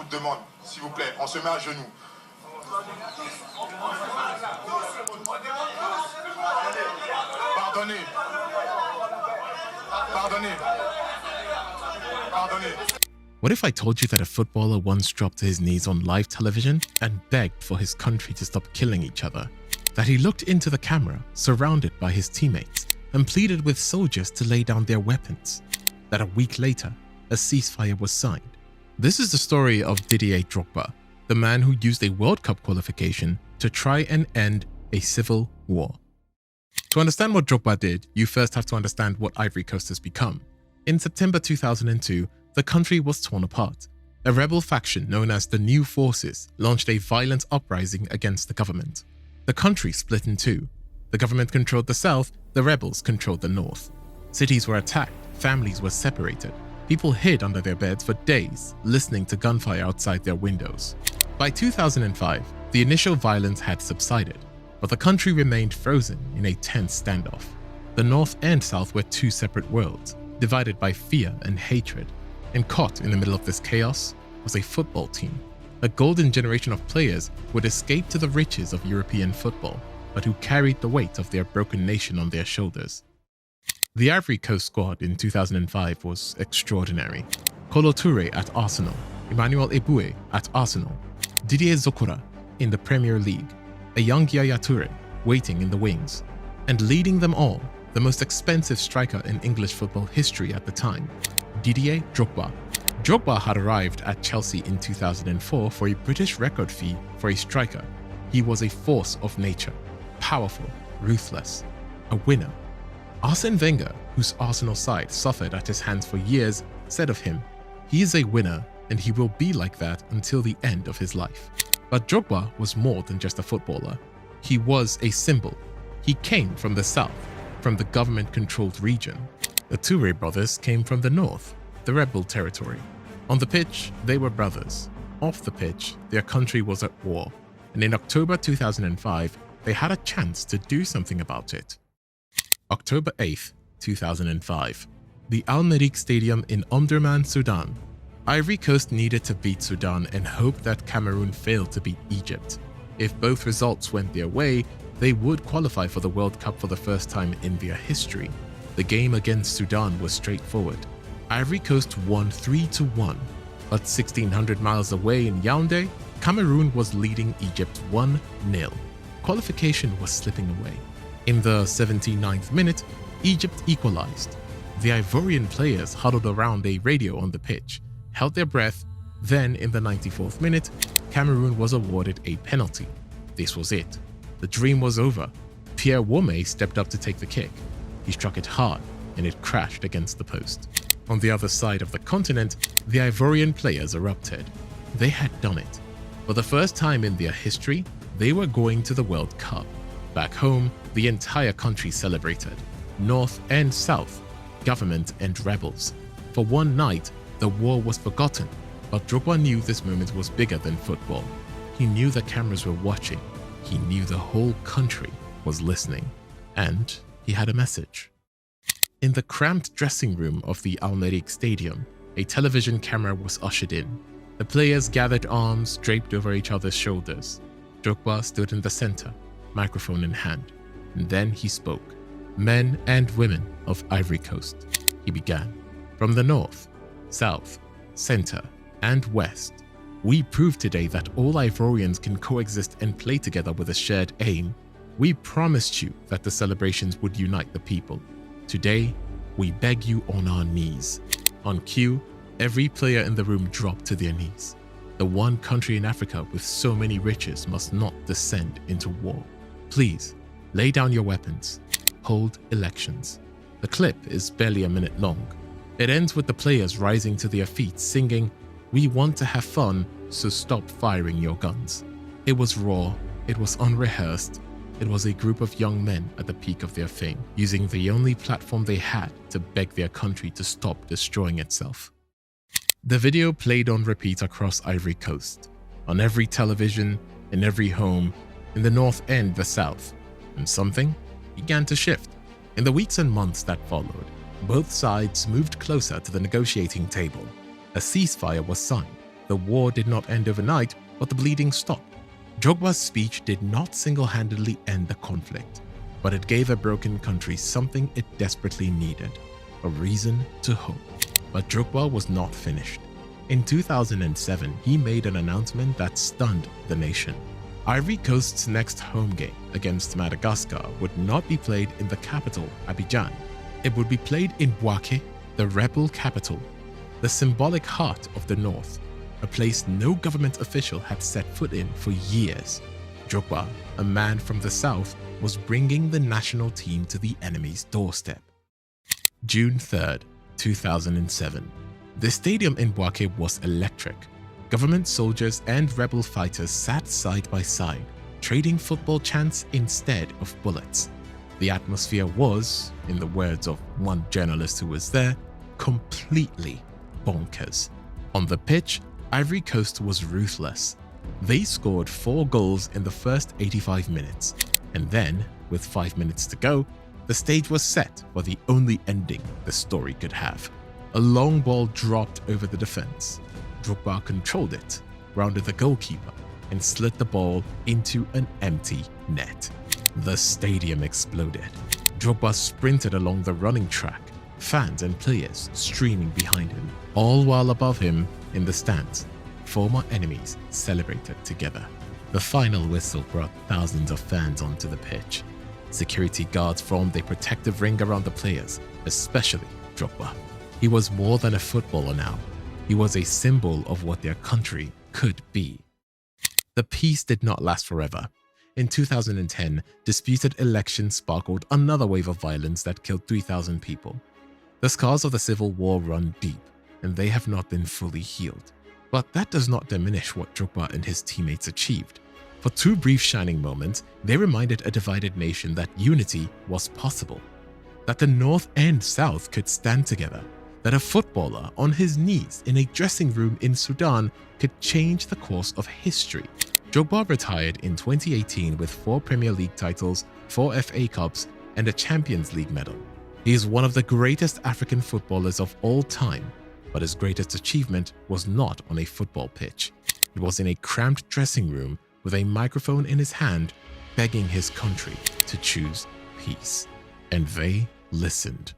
vous demande, s'il vous plaît, on se met à genoux. Pardonnez. Pardonnez. Pardonnez. What if I told you that a footballer once dropped to his knees on live television and begged for his country to stop killing each other? That he looked into the camera, surrounded by his teammates, and pleaded with soldiers to lay down their weapons? That a week later, a ceasefire was signed? This is the story of Didier Drogba, the man who used a World Cup qualification to try and end a civil war. To understand what Drogba did, you first have to understand what Ivory Coast has become. In September 2002, the country was torn apart. A rebel faction known as the New Forces launched a violent uprising against the government. The country split in two. The government controlled the south, the rebels controlled the north. Cities were attacked, families were separated. People hid under their beds for days, listening to gunfire outside their windows. By 2005, the initial violence had subsided, but the country remained frozen in a tense standoff. The north and south were two separate worlds, divided by fear and hatred. And caught in the middle of this chaos was a football team. A golden generation of players who had escaped to the riches of European football, but who carried the weight of their broken nation on their shoulders. The Ivory Coast squad in 2005 was extraordinary. Kolo Touré at Arsenal, Emmanuel Eboué at Arsenal, Didier Zokora in the Premier League, a young Yaya Touré waiting in the wings, and leading them all, the most expensive striker in English football history at the time, Didier Drogba. Drogba had arrived at Chelsea in 2004 for a British record fee for a striker. He was a force of nature, powerful, ruthless, a winner. Arsene Wenger, whose Arsenal side suffered at his hands for years, said of him, "He is a winner and he will be like that until the end of his life." But Drogba was more than just a footballer. He was a symbol. He came from the south, from the government-controlled region. The Touré brothers came from the north, the rebel territory. On the pitch, they were brothers. Off the pitch, their country was at war. And in October 2005, they had a chance to do something about it. October 8th, 2005. The Al Merreikh Stadium in Omdurman, Sudan. Ivory Coast needed to beat Sudan and hoped that Cameroon failed to beat Egypt. If both results went their way, they would qualify for the World Cup for the first time in their history. The game against Sudan was straightforward. Ivory Coast won 3-1, but 1,600 miles away in Yaoundé, Cameroon was leading Egypt 1-0. Qualification was slipping away. In the 79th minute, Egypt equalized. The Ivorian players huddled around a radio on the pitch, held their breath. Then, in the 94th minute, Cameroon was awarded a penalty. This was it. The dream was over. Pierre Wome stepped up to take the kick. He struck it hard, and it crashed against the post. On the other side of the continent, the Ivorian players erupted. They had done it. For the first time in their history, they were going to the World Cup. Back home, the entire country celebrated. North and South, government and rebels. For one night, the war was forgotten, but Drogba knew this moment was bigger than football. He knew the cameras were watching. He knew the whole country was listening. And he had a message. In the cramped dressing room of the Al Merreikh Stadium, a television camera was ushered in. The players gathered arms draped over each other's shoulders. Drogba stood in the center, microphone in hand, and then he spoke. Men and women of Ivory Coast, he began. From the north, south, center, and west, we proved today that all Ivorians can coexist and play together with a shared aim. We promised you that the celebrations would unite the people. Today, we beg you on our knees. On cue, every player in the room dropped to their knees. The one country in Africa with so many riches must not descend into war. Please, lay down your weapons. Hold elections. The clip is barely a minute long. It ends with the players rising to their feet singing, "We want to have fun, so stop firing your guns." It was raw, it was unrehearsed. It was a group of young men at the peak of their fame, using the only platform they had to beg their country to stop destroying itself. The video played on repeat across Ivory Coast, on every television, in every home, in the north and the south, and something began to shift. In the weeks and months that followed, both sides moved closer to the negotiating table. A ceasefire was signed. The war did not end overnight, but the bleeding stopped. Drogba's speech did not single-handedly end the conflict, but it gave a broken country something it desperately needed: a reason to hope. But Drogba was not finished. In 2007, he made an announcement that stunned the nation. Ivory Coast's next home game against Madagascar would not be played in the capital, Abidjan. It would be played in Bouaké, the rebel capital, the symbolic heart of the north, a place no government official had set foot in for years. Drogba, a man from the south, was bringing the national team to the enemy's doorstep. June 3rd, 2007. The stadium in Bouaké was electric. Government soldiers and rebel fighters sat side by side, trading football chants instead of bullets. The atmosphere was, in the words of one journalist who was there, completely bonkers. On the pitch, Ivory Coast was ruthless. They scored 4 goals in the first 85 minutes, and then, with 5 minutes to go, the stage was set for the only ending the story could have. A long ball dropped over the defense. Drogba controlled it, rounded the goalkeeper, and slid the ball into an empty net. The stadium exploded. Drogba sprinted along the running track, fans and players streaming behind him, all while above him, in the stands, former enemies celebrated together. The final whistle brought thousands of fans onto the pitch. Security guards formed a protective ring around the players, especially Drogba. He was more than a footballer now. He was a symbol of what their country could be. The peace did not last forever. In 2010, disputed elections sparkled another wave of violence that killed 3,000 people. The scars of the civil war run deep, and they have not been fully healed. But that does not diminish what Drogba and his teammates achieved. For 2 brief shining moments, they reminded a divided nation that unity was possible, that the North and South could stand together, that a footballer on his knees in a dressing room in Sudan could change the course of history. Drogba retired in 2018 with 4 Premier League titles, 4 FA Cups, and a Champions League medal. He is one of the greatest African footballers of all time, but his greatest achievement was not on a football pitch. It was in a cramped dressing room with a microphone in his hand, begging his country to choose peace. And they listened.